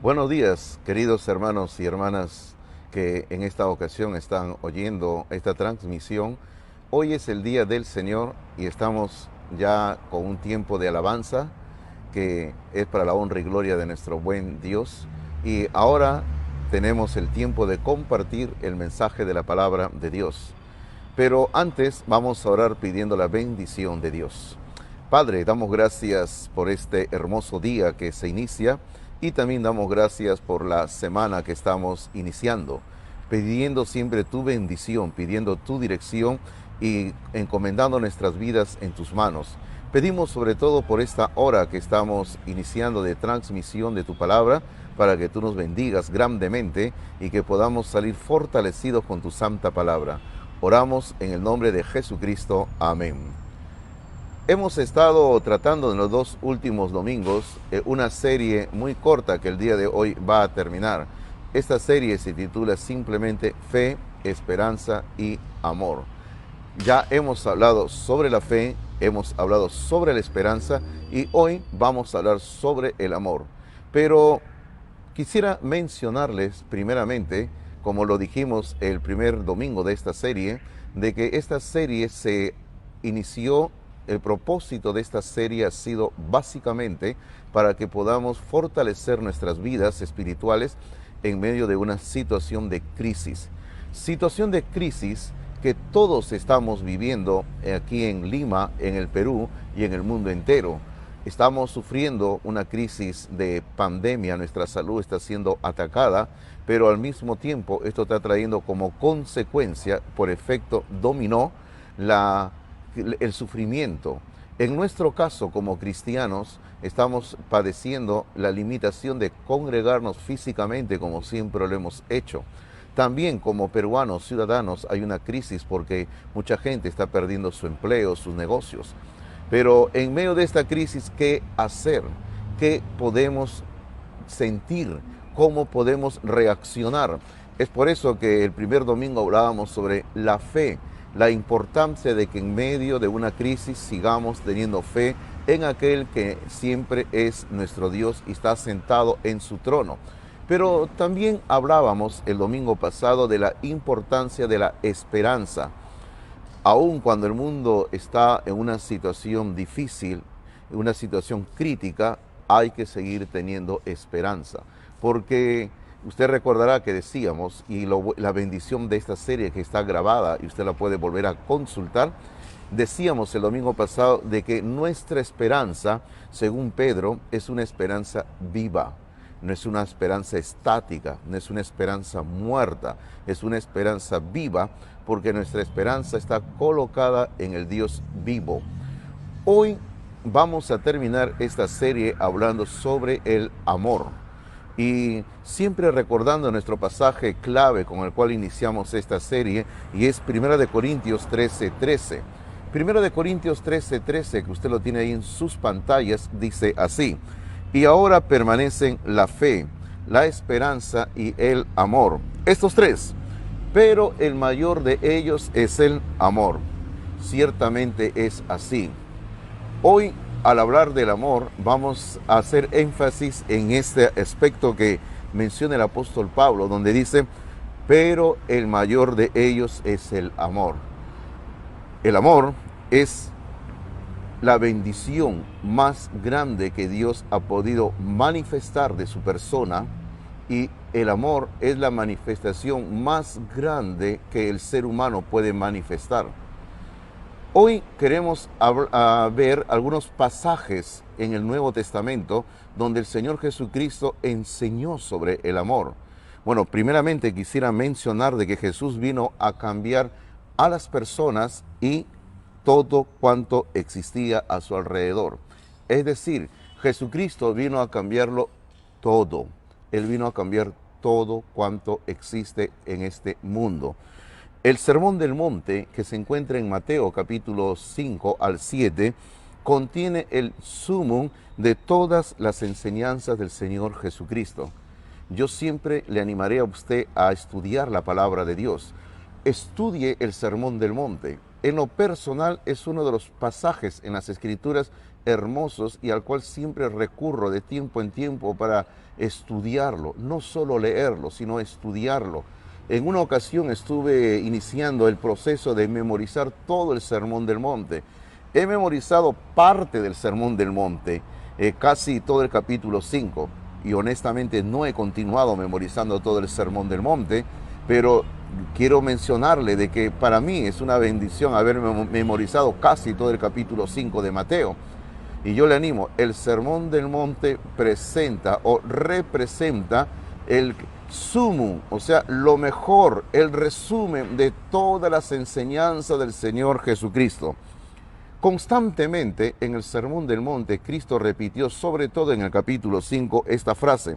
Buenos días, queridos hermanos y hermanas que en esta ocasión están oyendo esta transmisión. Hoy es el Día del Señor y estamos ya con un tiempo de alabanza que es para la honra y gloria de nuestro buen Dios. Y ahora tenemos el tiempo de compartir el mensaje de la palabra de Dios. Pero antes vamos a orar pidiendo la bendición de Dios. Padre, damos gracias por este hermoso día que se inicia y también damos gracias por la semana que estamos iniciando, pidiendo siempre tu bendición, pidiendo tu dirección y encomendando nuestras vidas en tus manos. Pedimos sobre todo por esta hora que estamos iniciando de transmisión de tu palabra, para que tú nos bendigas grandemente y que podamos salir fortalecidos con tu santa palabra. Oramos en el nombre de Jesucristo. Amén. Hemos estado tratando en los dos últimos domingos una serie muy corta que el día de hoy va a terminar. Esta serie se titula simplemente Fe, Esperanza y Amor. Ya hemos hablado sobre la fe, hemos hablado sobre la esperanza y hoy vamos a hablar sobre el amor. Pero quisiera mencionarles primeramente, como lo dijimos el primer domingo de esta serie, de que esta serie se inició. El propósito de esta serie ha sido básicamente para que podamos fortalecer nuestras vidas espirituales en medio de una situación de crisis. Situación de crisis que todos estamos viviendo aquí en Lima, en el Perú y en el mundo entero. Estamos sufriendo una crisis de pandemia, nuestra salud está siendo atacada, pero al mismo tiempo esto está trayendo como consecuencia, por efecto dominó, el sufrimiento. En nuestro caso, como cristianos, estamos padeciendo la limitación de congregarnos físicamente como siempre lo hemos hecho. También como peruanos, ciudadanos, hay una crisis porque mucha gente está perdiendo su empleo, sus negocios. Pero en medio de esta crisis, ¿qué hacer? ¿Qué podemos sentir? ¿Cómo podemos reaccionar? Es por eso que el primer domingo hablábamos sobre la fe, la importancia de que en medio de una crisis sigamos teniendo fe en aquel que siempre es nuestro Dios y está sentado en su trono. Pero también hablábamos el domingo pasado de la importancia de la esperanza. Aun cuando el mundo está en una situación difícil, en una situación crítica, hay que seguir teniendo esperanza. Porque usted recordará que decíamos, y la bendición de esta serie que está grabada, y usted la puede volver a consultar, decíamos el domingo pasado de que nuestra esperanza, según Pedro, es una esperanza viva. No es una esperanza estática, no es una esperanza muerta, es una esperanza viva, porque nuestra esperanza está colocada en el Dios vivo. Hoy vamos a terminar esta serie hablando sobre el amor. Y siempre recordando nuestro pasaje clave con el cual iniciamos esta serie, y es 1 Corintios 13:13. 1 Corintios 13:13, que usted lo tiene ahí en sus pantallas, dice así: y ahora permanecen la fe, la esperanza y el amor. Estos tres, pero el mayor de ellos es el amor. Ciertamente es así. Hoy, al hablar del amor, vamos a hacer énfasis en este aspecto que menciona el apóstol Pablo, donde dice, pero el mayor de ellos es el amor. El amor es la bendición más grande que Dios ha podido manifestar de su persona, y el amor es la manifestación más grande que el ser humano puede manifestar. Hoy queremos ver algunos pasajes en el Nuevo Testamento donde el Señor Jesucristo enseñó sobre el amor. Bueno, primeramente quisiera mencionar de que Jesús vino a cambiar a las personas y todo cuanto existía a su alrededor. Es decir, Jesucristo vino a cambiarlo todo. Él vino a cambiar todo cuanto existe en este mundo. El Sermón del Monte, que se encuentra en Mateo capítulo 5 al 7, contiene el sumum de todas las enseñanzas del Señor Jesucristo. Yo siempre le animaré a usted a estudiar la palabra de Dios. Estudie el Sermón del Monte. En lo personal es uno de los pasajes en las Escrituras hermosos y al cual siempre recurro de tiempo en tiempo para estudiarlo, no solo leerlo, sino estudiarlo. En una ocasión estuve iniciando el proceso de memorizar todo el Sermón del Monte. He memorizado parte del Sermón del Monte, casi todo el capítulo 5, y honestamente no he continuado memorizando todo el Sermón del Monte, pero quiero mencionarle de que para mí es una bendición haber memorizado casi todo el capítulo 5 de Mateo. Y yo le animo, el Sermón del Monte presenta o representa el sumum, o sea, lo mejor, el resumen de todas las enseñanzas del Señor Jesucristo. Constantemente en el Sermón del Monte, Cristo repitió, sobre todo en el capítulo 5, esta frase: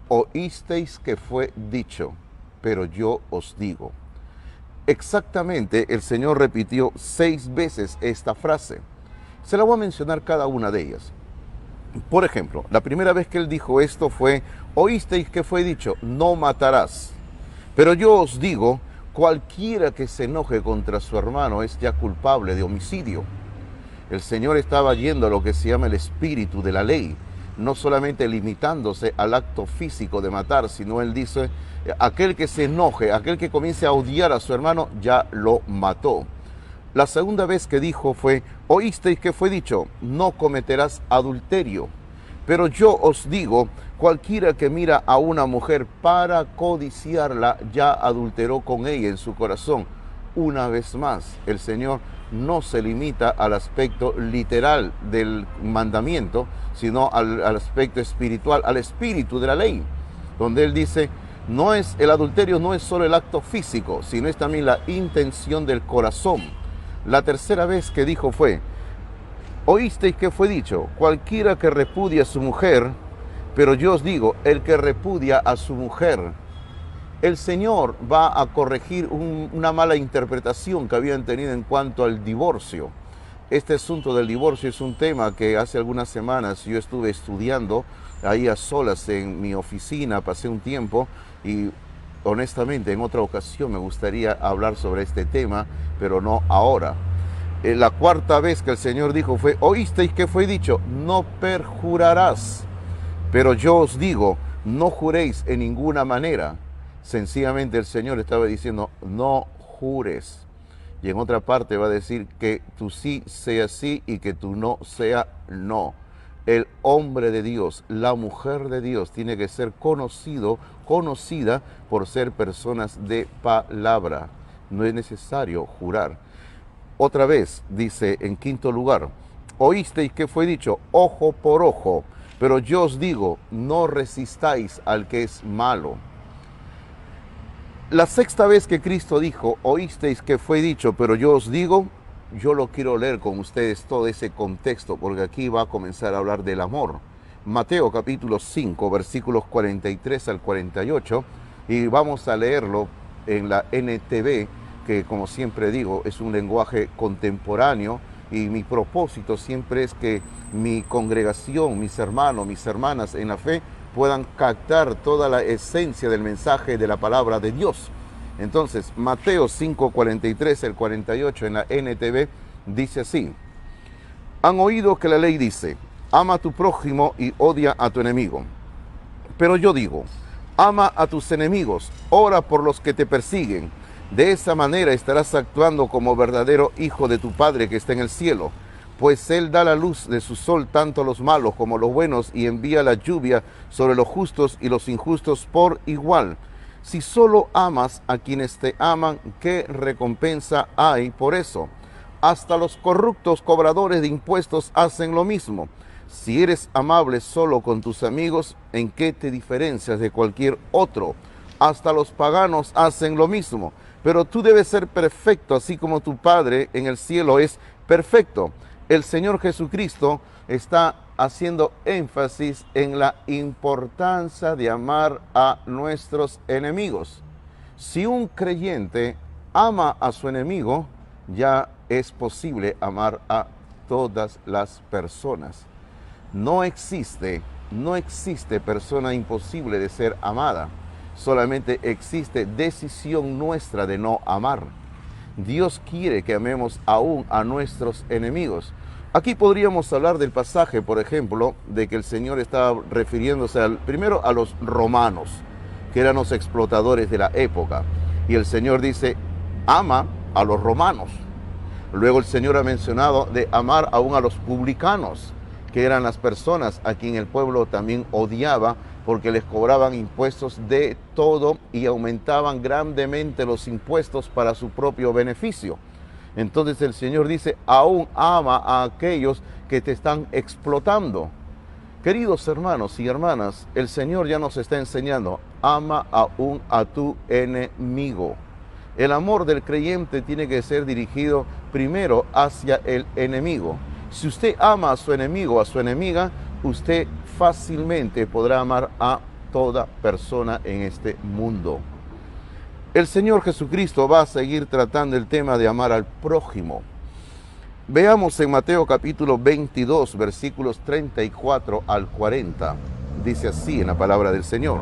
oísteis que fue dicho, pero yo os digo. Exactamente, el Señor repitió 6 veces esta frase. Se la voy a mencionar cada una de ellas. Por ejemplo, la primera vez que Él dijo esto fue: oísteis que fue dicho, no matarás. Pero yo os digo, cualquiera que se enoje contra su hermano es ya culpable de homicidio. El Señor estaba yendo a lo que se llama el espíritu de la ley, no solamente limitándose al acto físico de matar, sino Él dice, aquel que se enoje, aquel que comience a odiar a su hermano, ya lo mató. La segunda vez que dijo fue: oísteis que fue dicho, no cometerás adulterio. Pero yo os digo, cualquiera que mira a una mujer para codiciarla, ya adulteró con ella en su corazón. Una vez más, el Señor no se limita al aspecto literal del mandamiento, sino al aspecto espiritual, al espíritu de la ley, donde Él dice, el adulterio no es solo el acto físico, sino es también la intención del corazón. La tercera vez que dijo fue: oísteis que fue dicho, cualquiera que repudia a su mujer, pero yo os digo, el que repudia a su mujer. El Señor va a corregir una mala interpretación que habían tenido en cuanto al divorcio. Este asunto del divorcio es un tema que hace algunas semanas yo estuve estudiando ahí a solas en mi oficina, pasé un tiempo y honestamente en otra ocasión me gustaría hablar sobre este tema, pero no ahora. La cuarta vez que el Señor dijo fue: oísteis que fue dicho, no perjurarás. Pero yo os digo, no juréis en ninguna manera. Sencillamente el Señor estaba diciendo, no jures. Y en otra parte va a decir que tu sí sea sí y que tu no sea no. El hombre de Dios, la mujer de Dios tiene que ser conocida por ser personas de palabra. No es necesario jurar. Otra vez dice en quinto lugar, oísteis que fue dicho, ojo por ojo, pero yo os digo, no resistáis al que es malo. La sexta vez que Cristo dijo, oísteis que fue dicho, pero yo os digo, yo lo quiero leer con ustedes todo ese contexto, porque aquí va a comenzar a hablar del amor. Mateo capítulo 5, versículos 43 al 48, y vamos a leerlo en la NTV, que como siempre digo, es un lenguaje contemporáneo, y mi propósito siempre es que mi congregación, mis hermanos, mis hermanas en la fe, puedan captar toda la esencia del mensaje de la palabra de Dios. Entonces, Mateo 5, 43 al 48 en la NTV dice así: han oído que la ley dice, ama a tu prójimo y odia a tu enemigo. Pero yo digo, ama a tus enemigos, ora por los que te persiguen. De esa manera estarás actuando como verdadero hijo de tu Padre que está en el cielo. Pues Él da la luz de su sol tanto a los malos como a los buenos y envía la lluvia sobre los justos y los injustos por igual. Si solo amas a quienes te aman, ¿qué recompensa hay por eso? Hasta los corruptos cobradores de impuestos hacen lo mismo. Si eres amable solo con tus amigos, ¿en qué te diferencias de cualquier otro? Hasta los paganos hacen lo mismo. Pero tú debes ser perfecto, así como tu Padre en el cielo es perfecto. El Señor Jesucristo está haciendo énfasis en la importancia de amar a nuestros enemigos. Si un creyente ama a su enemigo, ya es posible amar a todas las personas. No existe persona imposible de ser amada. Solamente existe decisión nuestra de no amar. Dios quiere que amemos aún a nuestros enemigos. Aquí podríamos hablar del pasaje, por ejemplo, de que el Señor estaba refiriéndose primero a los romanos, que eran los explotadores de la época. Y el Señor dice, ama a los romanos. Luego el Señor ha mencionado de amar aún a los publicanos, que eran las personas a quien el pueblo también odiaba porque les cobraban impuestos de todo y aumentaban grandemente los impuestos para su propio beneficio. Entonces el Señor dice, aún ama a aquellos que te están explotando. Queridos hermanos y hermanas, el Señor ya nos está enseñando, ama aún a tu enemigo. El amor del creyente tiene que ser dirigido primero hacia el enemigo. Si usted ama a su enemigo, a su enemiga, usted fácilmente podrá amar a toda persona en este mundo. El Señor Jesucristo va a seguir tratando el tema de amar al prójimo. Veamos en Mateo capítulo 22, versículos 34 al 40. Dice así en la palabra del Señor.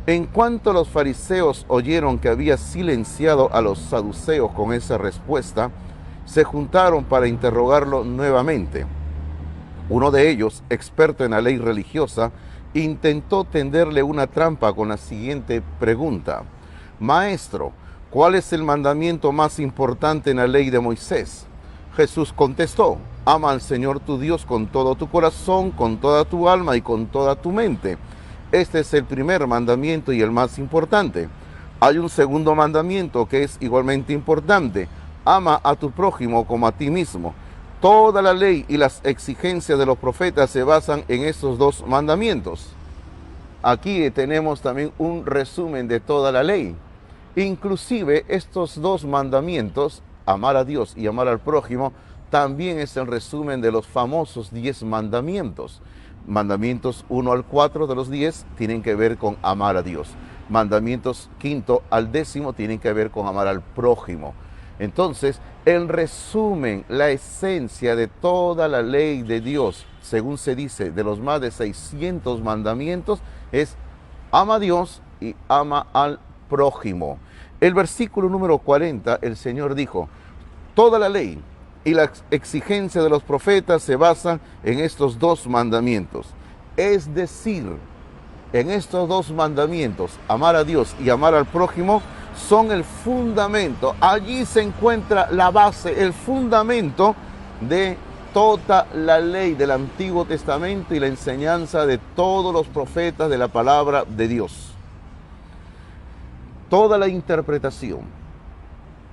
En cuanto los fariseos oyeron que había silenciado a los saduceos con esa respuesta, se juntaron para interrogarlo nuevamente. Uno de ellos, experto en la ley religiosa, intentó tenderle una trampa con la siguiente pregunta. Maestro, ¿cuál es el mandamiento más importante en la ley de Moisés? Jesús contestó, ama al Señor tu Dios con todo tu corazón, con toda tu alma y con toda tu mente. Este es el primer mandamiento y el más importante. Hay un segundo mandamiento que es igualmente importante. Ama a tu prójimo como a ti mismo. Toda la ley y las exigencias de los profetas se basan en estos dos mandamientos. Aquí tenemos también un resumen de toda la ley. Inclusive estos dos mandamientos, amar a Dios y amar al prójimo, también es el resumen de los famosos 10 mandamientos. Mandamientos 1 al 4 de los 10 tienen que ver con amar a Dios. Mandamientos 5 al 10 tienen que ver con amar al prójimo. Entonces, el resumen, la esencia de toda la ley de Dios, según se dice, de los más de 600 mandamientos, es ama a Dios y ama al prójimo. El versículo número 40, el Señor dijo, toda la ley y la exigencia de los profetas se basan en estos dos mandamientos. Es decir, en estos dos mandamientos, amar a Dios y amar al prójimo, son el fundamento. Allí se encuentra la base, el fundamento de toda la ley del Antiguo Testamento y la enseñanza de todos los profetas de la palabra de Dios. Toda la interpretación,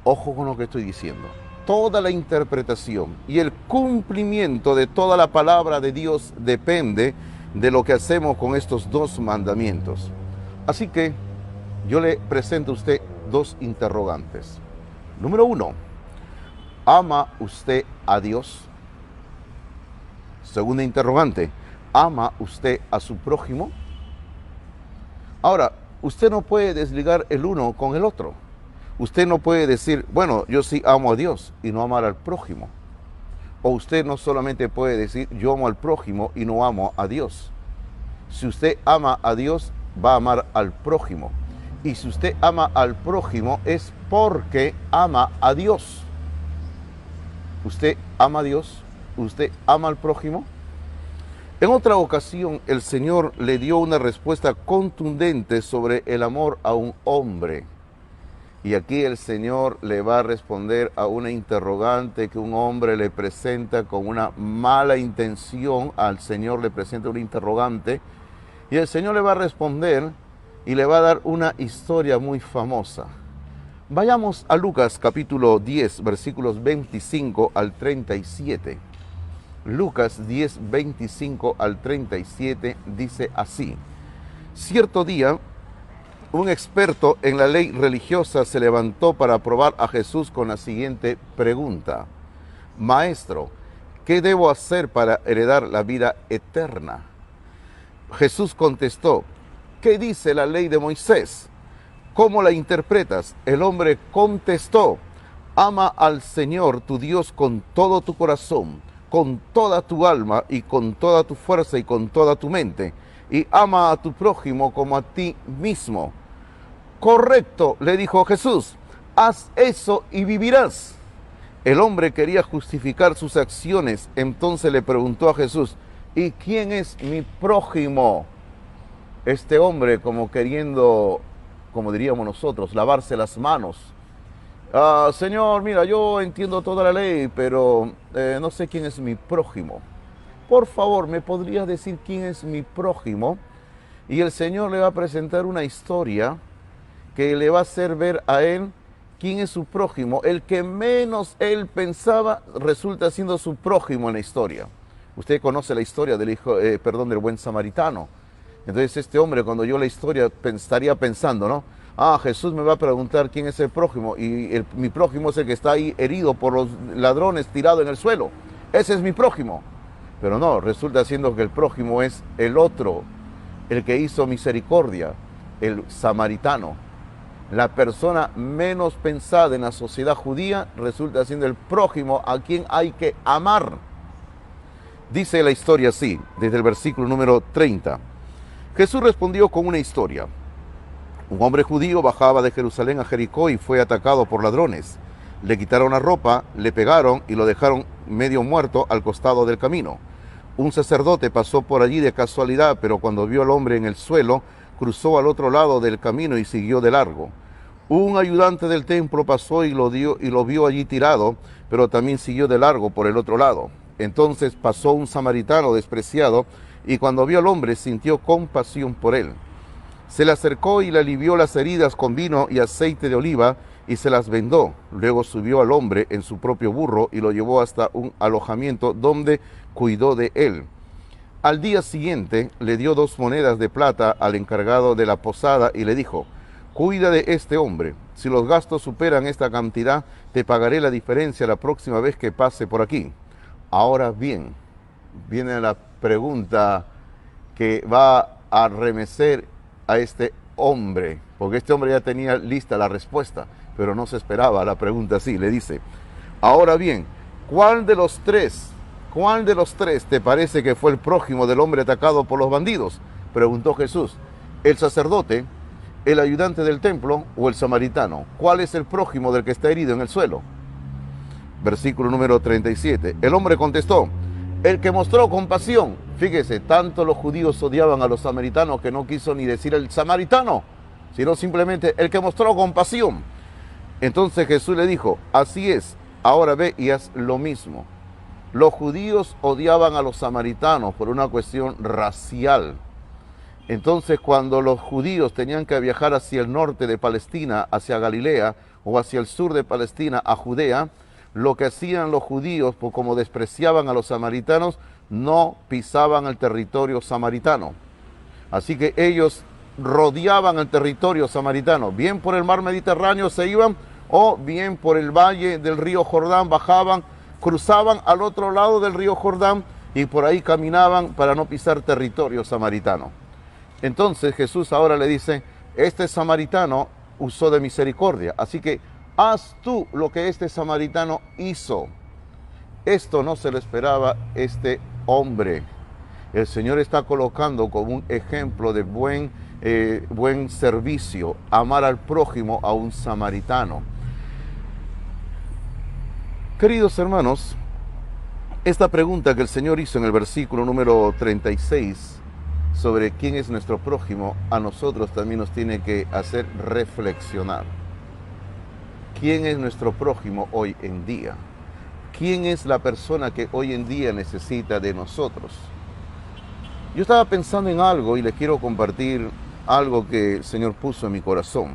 ojo con lo que estoy diciendo, toda la interpretación y el cumplimiento de toda la palabra de Dios depende de lo que hacemos con estos dos mandamientos. Así que yo le presento a usted dos interrogantes. Número 1, ¿ama usted a Dios? Segunda interrogante, ¿ama usted a su prójimo? Ahora, usted no puede desligar el uno con el otro. Usted no puede decir, bueno, yo sí amo a Dios y no amar al prójimo. O usted no solamente puede decir, yo amo al prójimo y no amo a Dios. Si usted ama a Dios, va a amar al prójimo. Y si usted ama al prójimo es porque ama a Dios. ¿Usted ama a Dios? ¿Usted ama al prójimo? En otra ocasión, el Señor le dio una respuesta contundente sobre el amor a un hombre. Y aquí el Señor le va a responder a una interrogante que un hombre le presenta con una mala intención. Al Señor le presenta una interrogante y el Señor le va a responder y le va a dar una historia muy famosa. Vayamos a Lucas capítulo 10, versículos 25 al 37. Lucas 10, 25 al 37 dice así. Cierto día, un experto en la ley religiosa se levantó para probar a Jesús con la siguiente pregunta. Maestro, ¿qué debo hacer para heredar la vida eterna? Jesús contestó, ¿qué dice la ley de Moisés? ¿Cómo la interpretas? El hombre contestó, ama al Señor tu Dios con todo tu corazón, con toda tu alma y con toda tu fuerza y con toda tu mente, y ama a tu prójimo como a ti mismo. Correcto, le dijo Jesús, haz eso y vivirás. El hombre quería justificar sus acciones, entonces le preguntó a Jesús, ¿y quién es mi prójimo? Este hombre, como queriendo, como diríamos nosotros, lavarse las manos. Señor, mira, yo entiendo toda la ley, pero no sé quién es mi prójimo. Por favor, ¿me podrías decir quién es mi prójimo? Y el Señor le va a presentar una historia que le va a hacer ver a él quién es su prójimo. El que menos él pensaba resulta siendo su prójimo en la historia. Usted conoce la historia del del buen samaritano. Entonces este hombre, cuando oyó la historia, estaría pensando, ¿no? Jesús me va a preguntar quién es el prójimo, y mi prójimo es el que está ahí herido por los ladrones, tirado en el suelo. Ese es mi prójimo. Pero no, resulta siendo que el prójimo es el otro, el que hizo misericordia, el samaritano. La persona menos pensada en la sociedad judía resulta siendo el prójimo a quien hay que amar. Dice la historia así, desde el versículo número 30. Jesús respondió con una historia. Un hombre judío bajaba de Jerusalén a Jericó y fue atacado por ladrones. Le quitaron la ropa, le pegaron y lo dejaron medio muerto al costado del camino. Un sacerdote pasó por allí de casualidad, pero cuando vio al hombre en el suelo, cruzó al otro lado del camino y siguió de largo. Un ayudante del templo pasó y lo vio allí tirado, pero también siguió de largo por el otro lado. Entonces pasó un samaritano despreciado, y cuando vio al hombre sintió compasión por él. Se le acercó y le alivió las heridas con vino y aceite de oliva y se las vendó. Luego subió al hombre en su propio burro y lo llevó hasta un alojamiento donde cuidó de él. Al día siguiente le dio 2 monedas de plata al encargado de la posada y le dijo: cuida de este hombre. Si los gastos superan esta cantidad, te pagaré la diferencia la próxima vez que pase por aquí. Ahora bien, viene la pregunta que va a remecer a este hombre, porque este hombre ya tenía lista la respuesta, pero no se esperaba la pregunta así. Le dice: ahora bien, ¿cuál de los tres te parece que fue el prójimo del hombre atacado por los bandidos? Preguntó Jesús. ¿El sacerdote, el ayudante del templo o el samaritano? ¿Cuál es el prójimo del que está herido en el suelo? Versículo número 37. El hombre contestó: el que mostró compasión. Fíjese, tanto los judíos odiaban a los samaritanos que no quiso ni decir el samaritano, sino simplemente el que mostró compasión. Entonces Jesús le dijo: así es, ahora ve y haz lo mismo. Los judíos odiaban a los samaritanos por una cuestión racial. Entonces, cuando los judíos tenían que viajar hacia el norte de Palestina, hacia Galilea, o hacia el sur de Palestina, a Judea, lo que hacían los judíos, pues como despreciaban a los samaritanos, no pisaban el territorio samaritano. Así que ellos rodeaban el territorio samaritano, bien por el mar Mediterráneo se iban, o bien por el valle del río Jordán, bajaban, cruzaban al otro lado del río Jordán y por ahí caminaban para no pisar territorio samaritano. Entonces Jesús ahora le dice: este samaritano usó de misericordia, así que haz tú lo que este samaritano hizo. Esto no se lo esperaba este hombre. El Señor está colocando como un ejemplo de buen servicio, amar al prójimo, a un samaritano. Queridos hermanos, esta pregunta que el Señor hizo en el versículo número 36 sobre quién es nuestro prójimo, a nosotros también nos tiene que hacer reflexionar. ¿Quién es nuestro prójimo hoy en día? ¿Quién es la persona que hoy en día necesita de nosotros? Yo estaba pensando en algo y les quiero compartir algo que el Señor puso en mi corazón.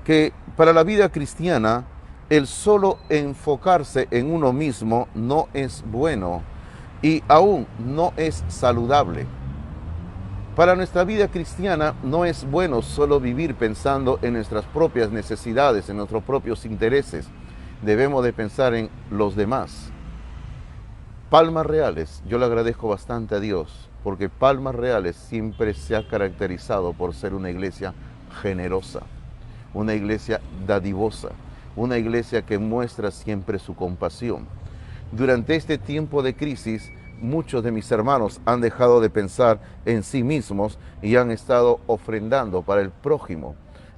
Que para la vida cristiana, el solo enfocarse en uno mismo no es bueno y aún no es saludable. Para nuestra vida cristiana no es bueno solo vivir pensando en nuestras propias necesidades, en nuestros propios intereses. Debemos de pensar en los demás. Palmas Reales, yo le agradezco bastante a Dios, porque Palmas Reales siempre se ha caracterizado por ser una iglesia generosa, una iglesia dadivosa, una iglesia que muestra siempre su compasión. Durante este tiempo de crisis, muchos de mis hermanos han dejado de pensar en sí mismos y han estado ofrendando para el prójimo.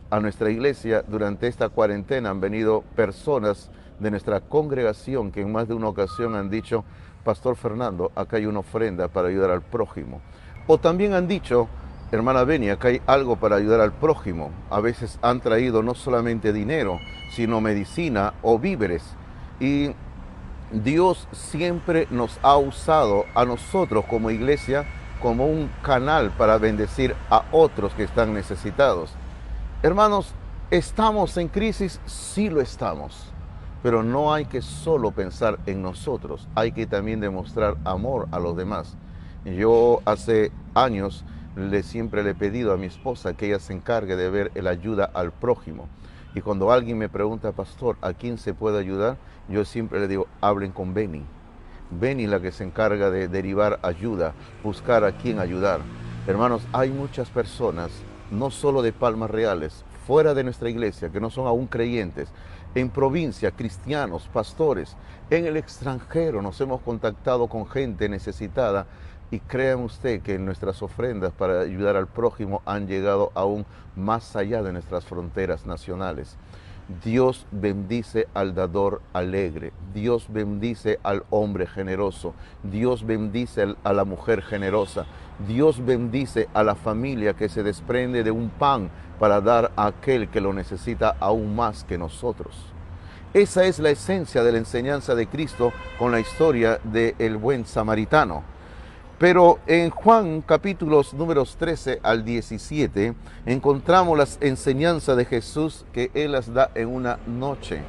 A nuestra iglesia durante esta cuarentena han venido personas de nuestra congregación que en más de una ocasión han dicho, Pastor Fernando, acá hay una ofrenda para ayudar al prójimo. O también han dicho, hermana Beni, acá hay algo para ayudar al prójimo. A veces han traído no solamente dinero, sino medicina o víveres. Y Dios siempre nos ha usado a nosotros como iglesia como un canal para bendecir a otros que están necesitados. Hermanos, ¿estamos en crisis? Sí lo estamos. Pero no hay que solo pensar en nosotros, hay que también demostrar amor a los demás. Yo hace años siempre le he pedido a mi esposa que ella se encargue de ver la ayuda al prójimo. Y cuando alguien me pregunta, pastor, ¿a quién se puede ayudar? Yo siempre le digo, hablen con Beni. Beni es la que se encarga de derivar ayuda, buscar a quién ayudar. Hermanos, hay muchas personas, no solo de Palmas Reales, fuera de nuestra iglesia, que no son aún creyentes, en provincia, cristianos, pastores, en el extranjero nos hemos contactado con gente necesitada y crean usted que nuestras ofrendas para ayudar al prójimo han llegado aún más allá de nuestras fronteras nacionales. Dios bendice al dador alegre, Dios bendice al hombre generoso, Dios bendice a la mujer generosa, Dios bendice a la familia que se desprende de un pan para dar a aquel que lo necesita aún más que nosotros. Esa es la esencia de la enseñanza de Cristo con la historia del buen samaritano. Pero en Juan capítulos números 13 al 17 encontramos las enseñanzas de Jesús que Él las da en una noche.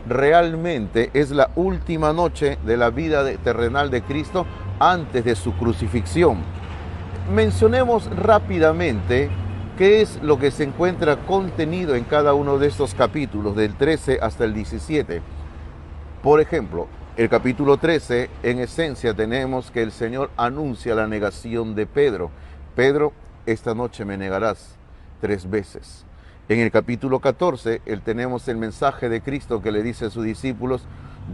Realmente es la última noche de la vida terrenal de Cristo antes de su crucifixión. Mencionemos rápidamente qué es lo que se encuentra contenido en cada uno de estos capítulos, del 13 hasta el 17. Por ejemplo, el capítulo 13, en esencia, tenemos que el Señor anuncia la negación de Pedro. Pedro, esta noche me negarás 3 veces. En el capítulo 14, tenemos el mensaje de Cristo que le dice a sus discípulos,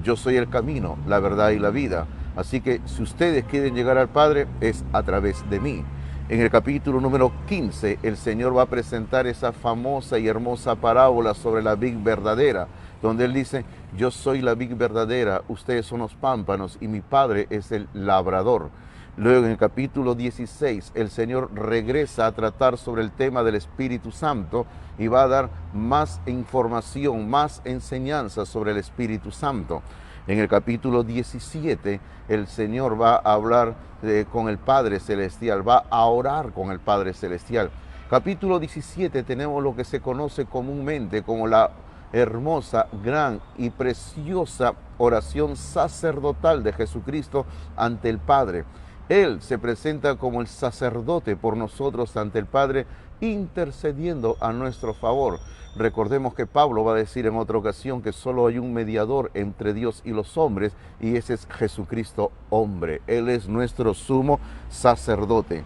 yo soy el camino, la verdad y la vida. Así que si ustedes quieren llegar al Padre, es a través de mí. En el capítulo número 15, el Señor va a presentar esa famosa y hermosa parábola sobre la vid verdadera, donde Él dice, yo soy la vid verdadera, ustedes son los pámpanos y mi Padre es el labrador. Luego en el capítulo 16, el Señor regresa a tratar sobre el tema del Espíritu Santo y va a dar más información, más enseñanza sobre el Espíritu Santo. En el capítulo 17, el Señor va a hablar con el Padre Celestial, va a orar con el Padre Celestial. Capítulo 17 tenemos lo que se conoce comúnmente como la hermosa, gran y preciosa oración sacerdotal de Jesucristo ante el Padre. Él se presenta como el sacerdote por nosotros ante el Padre, intercediendo a nuestro favor. Recordemos que Pablo va a decir en otra ocasión que solo hay un mediador entre Dios y los hombres, y ese es Jesucristo hombre. Él es nuestro sumo sacerdote.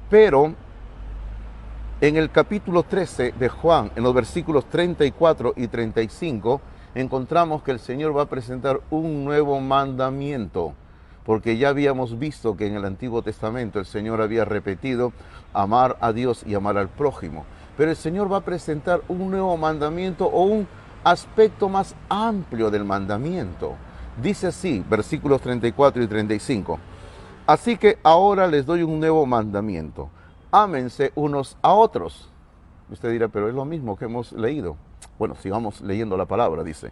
Pero en el capítulo 13 de Juan, en los versículos 34 y 35, encontramos que el Señor va a presentar un nuevo mandamiento, porque ya habíamos visto que en el Antiguo Testamento el Señor había repetido amar a Dios y amar al prójimo. Pero el Señor va a presentar un nuevo mandamiento o un aspecto más amplio del mandamiento. Dice así, versículos 34 y 35. Así que ahora les doy un nuevo mandamiento. Ámense unos a otros. Usted dirá, pero es lo mismo que hemos leído. Bueno, sigamos leyendo la palabra, dice.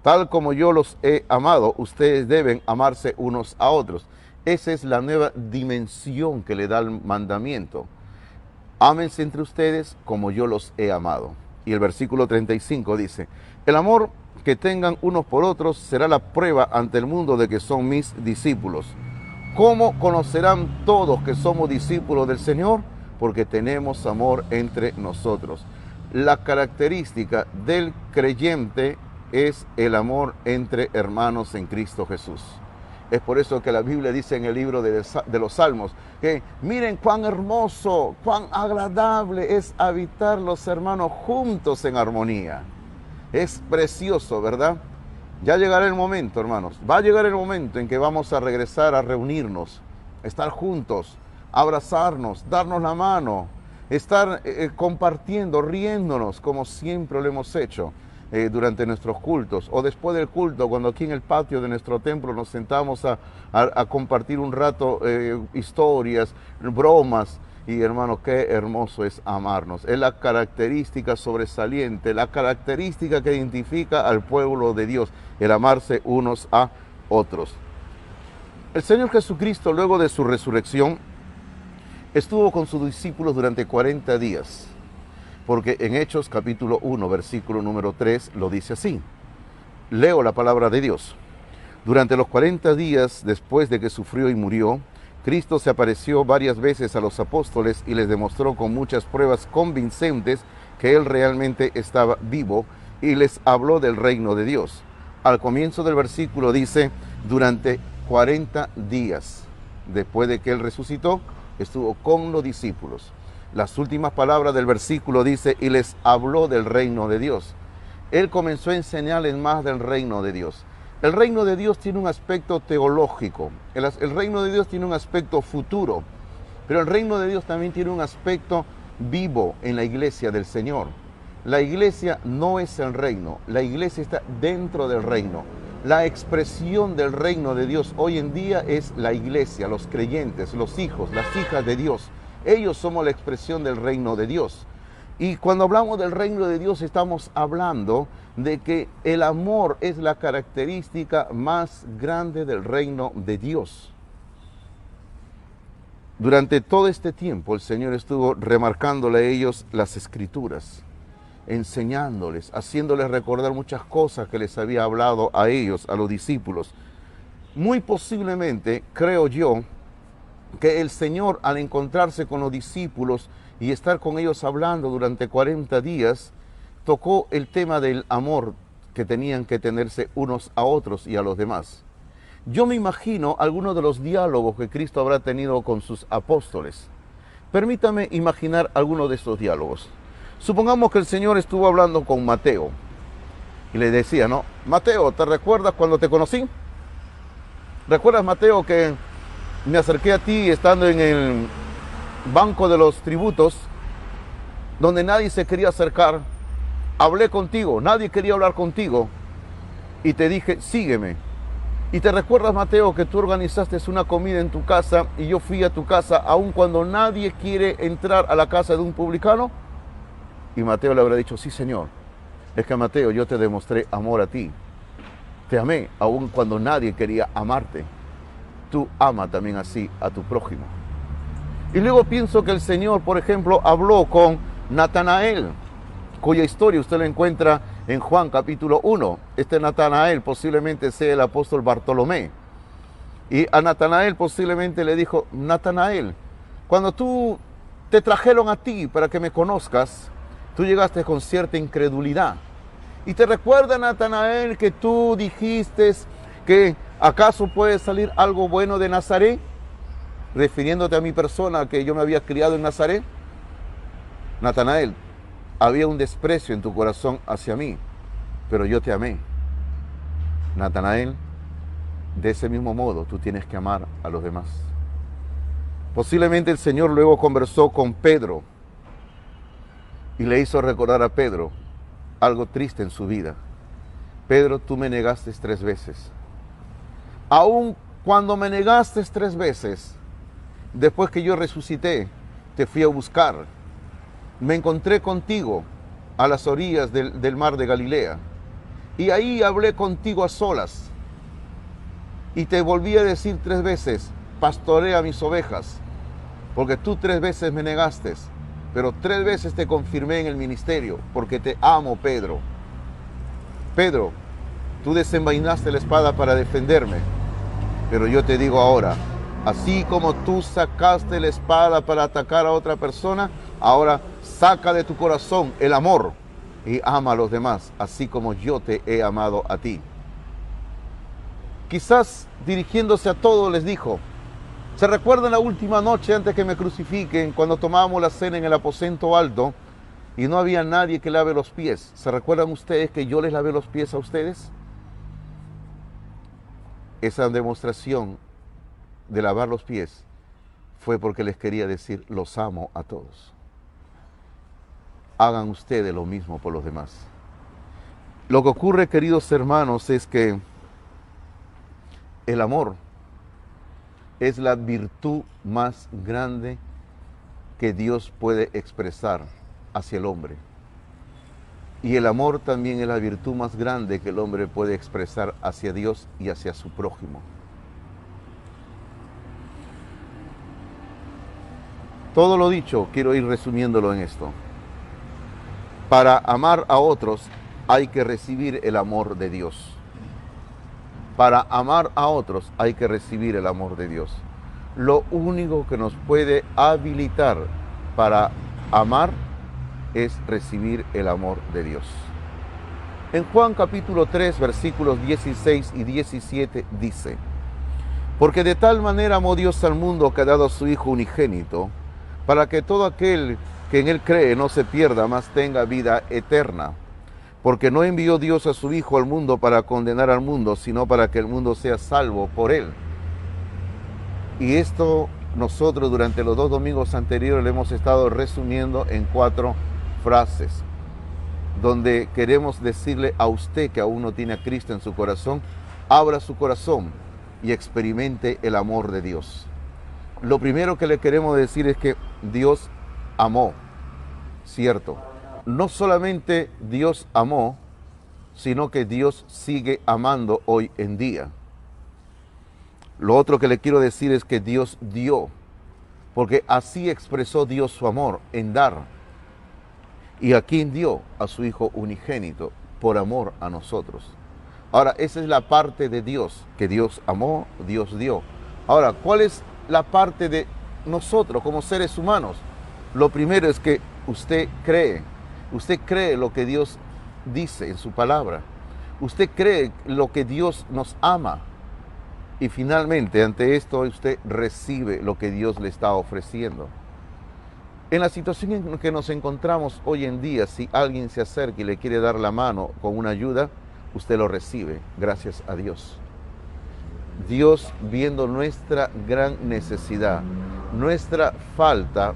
Tal como yo los he amado, ustedes deben amarse unos a otros. Esa es la nueva dimensión que le da el mandamiento. Ámense entre ustedes como yo los he amado. Y el versículo 35 dice, el amor que tengan unos por otros será la prueba ante el mundo de que son mis discípulos. ¿Cómo conocerán todos que somos discípulos del Señor? Porque tenemos amor entre nosotros. La característica del creyente es el amor entre hermanos en Cristo Jesús. Es por eso que la Biblia dice en el libro de los Salmos que miren cuán hermoso, cuán agradable es habitar los hermanos juntos en armonía. Es precioso, ¿verdad? Ya llegará el momento, hermanos. Va a llegar el momento en que vamos a regresar a reunirnos, estar juntos, abrazarnos, darnos la mano, estar compartiendo, riéndonos como siempre lo hemos hecho. durante nuestros cultos, o después del culto, cuando aquí en el patio de nuestro templo nos sentamos a compartir un rato historias, bromas. Y hermano, qué hermoso es amarnos. Es la característica sobresaliente, la característica que identifica al pueblo de Dios, el amarse unos a otros. El Señor Jesucristo, luego de su resurrección, estuvo con sus discípulos durante 40 días, porque en Hechos capítulo 1, versículo número 3, lo dice así. Leo la palabra de Dios. Durante los 40 días después de que sufrió y murió, Cristo se apareció varias veces a los apóstoles y les demostró con muchas pruebas convincentes que Él realmente estaba vivo y les habló del reino de Dios. Al comienzo del versículo dice, durante 40 días después de que Él resucitó, estuvo con los discípulos. Las últimas palabras del versículo dice, y les habló del reino de Dios. Él comenzó a enseñarles más del reino de Dios. El reino de Dios tiene un aspecto teológico, el reino de Dios tiene un aspecto futuro, pero el reino de Dios también tiene un aspecto vivo en la iglesia del Señor. La iglesia no es el reino, la iglesia está dentro del reino. La expresión del reino de Dios hoy en día es la iglesia, los creyentes, los hijos, las hijas de Dios. Ellos somos la expresión del reino de Dios. Y cuando hablamos del reino de Dios estamos hablando de que el amor es la característica más grande del reino de Dios. Durante todo este tiempo el Señor estuvo remarcándole a ellos las escrituras, enseñándoles, haciéndoles recordar muchas cosas que les había hablado a ellos, a los discípulos. Muy posiblemente, creo yo, que el Señor al encontrarse con los discípulos y estar con ellos hablando durante 40 días, tocó el tema del amor que tenían que tenerse unos a otros y a los demás. Yo me imagino algunos de los diálogos que Cristo habrá tenido con sus apóstoles. Permítame imaginar algunos de estos diálogos. Supongamos que el Señor estuvo hablando con Mateo y le decía, ¿no? Mateo, ¿te recuerdas cuando te conocí? ¿Recuerdas, Mateo, que me acerqué a ti estando en el banco de los tributos, donde nadie se quería acercar? Hablé contigo, nadie quería hablar contigo y te dije, sígueme. Y te recuerdas, Mateo, que tú organizaste una comida en tu casa y yo fui a tu casa aun cuando nadie quiere entrar a la casa de un publicano. Y Mateo le habrá dicho, sí, Señor. Es que, Mateo, yo te demostré amor a ti. Te amé aun cuando nadie quería amarte. Tú ama también así a tu prójimo. Y luego pienso que el Señor, por ejemplo, habló con Natanael, cuya historia usted la encuentra en Juan capítulo 1. Este Natanael posiblemente sea el apóstol Bartolomé. Y a Natanael posiblemente le dijo, Natanael, cuando tú te trajeron a ti para que me conozcas, tú llegaste con cierta incredulidad. Y te recuerda, Natanael, que tú dijiste que ¿acaso puede salir algo bueno de Nazaret? Refiriéndote a mi persona, que yo me había criado en Nazaret. Natanael, había un desprecio en tu corazón hacia mí, pero yo te amé. Natanael, de ese mismo modo tú tienes que amar a los demás. Posiblemente el Señor luego conversó con Pedro y le hizo recordar a Pedro algo triste en su vida. Pedro, tú me negaste 3 veces. Aun cuando me negaste 3 veces, después que yo resucité, te fui a buscar. Me encontré contigo a las orillas del mar de Galilea. Y ahí hablé contigo a solas. Y te volví a decir 3 veces, pastorea mis ovejas. Porque tú 3 veces me negaste. Pero 3 veces te confirmé en el ministerio, porque te amo, Pedro. Pedro, tú desenvainaste la espada para defenderme. Pero yo te digo ahora, así como tú sacaste la espada para atacar a otra persona, ahora saca de tu corazón el amor y ama a los demás, así como yo te he amado a ti. Quizás dirigiéndose a todos les dijo, ¿se recuerdan la última noche antes que me crucifiquen, cuando tomábamos la cena en el aposento alto y no había nadie que lave los pies? ¿Se recuerdan ustedes que yo les lavé los pies a ustedes? Esa demostración de lavar los pies fue porque les quería decir, los amo a todos. Hagan ustedes lo mismo por los demás. Lo que ocurre, queridos hermanos, es que el amor es la virtud más grande que Dios puede expresar hacia el hombre. Y el amor también es la virtud más grande que el hombre puede expresar hacia Dios y hacia su prójimo. Todo lo dicho, quiero ir resumiéndolo en esto. Para amar a otros hay que recibir el amor de Dios. Para amar a otros hay que recibir el amor de Dios. Lo único que nos puede habilitar para amar es recibir el amor de Dios. En Juan capítulo 3, versículos 16 y 17 dice: porque de tal manera amó Dios al mundo que ha dado a su Hijo unigénito, para que todo aquel que en él cree no se pierda, mas tenga vida eterna. Porque no envió Dios a su Hijo al mundo para condenar al mundo, sino para que el mundo sea salvo por él. Y esto nosotros durante los 2 domingos anteriores lo hemos estado resumiendo en 4 frases, donde queremos decirle a usted que aún no tiene a Cristo en su corazón, abra su corazón y experimente el amor de Dios. Lo primero que le queremos decir es que Dios amó, ¿cierto? No solamente Dios amó, sino que Dios sigue amando hoy en día. Lo otro que le quiero decir es que Dios dio, porque así expresó Dios su amor, en dar. ¿Y a quién dio? A su Hijo unigénito, por amor a nosotros. Ahora, esa es la parte de Dios, que Dios amó, Dios dio. Ahora, ¿cuál es la parte de nosotros como seres humanos? Lo primero es que usted cree lo que Dios dice en su palabra. Usted cree lo que Dios nos ama. Y finalmente, ante esto, usted recibe lo que Dios le está ofreciendo. En la situación en que nos encontramos hoy en día, si alguien se acerca y le quiere dar la mano con una ayuda, usted lo recibe, gracias a Dios. Dios, viendo nuestra gran necesidad, nuestra falta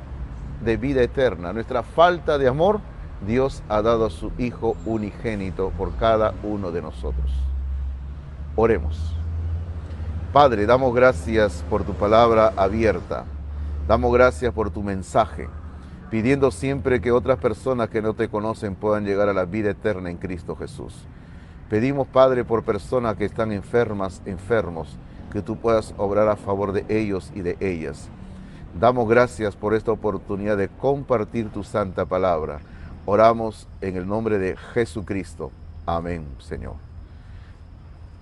de vida eterna, nuestra falta de amor, Dios ha dado a su Hijo unigénito por cada uno de nosotros. Oremos. Padre, damos gracias por tu palabra abierta. Damos gracias por tu mensaje, pidiendo siempre que otras personas que no te conocen puedan llegar a la vida eterna en Cristo Jesús. Pedimos, Padre, por personas que están enfermas, enfermos, que tú puedas obrar a favor de ellos y de ellas. Damos gracias por esta oportunidad de compartir tu santa palabra. Oramos en el nombre de Jesucristo. Amén, Señor.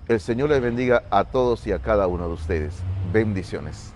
El Señor les bendiga a todos y a cada uno de ustedes. Bendiciones.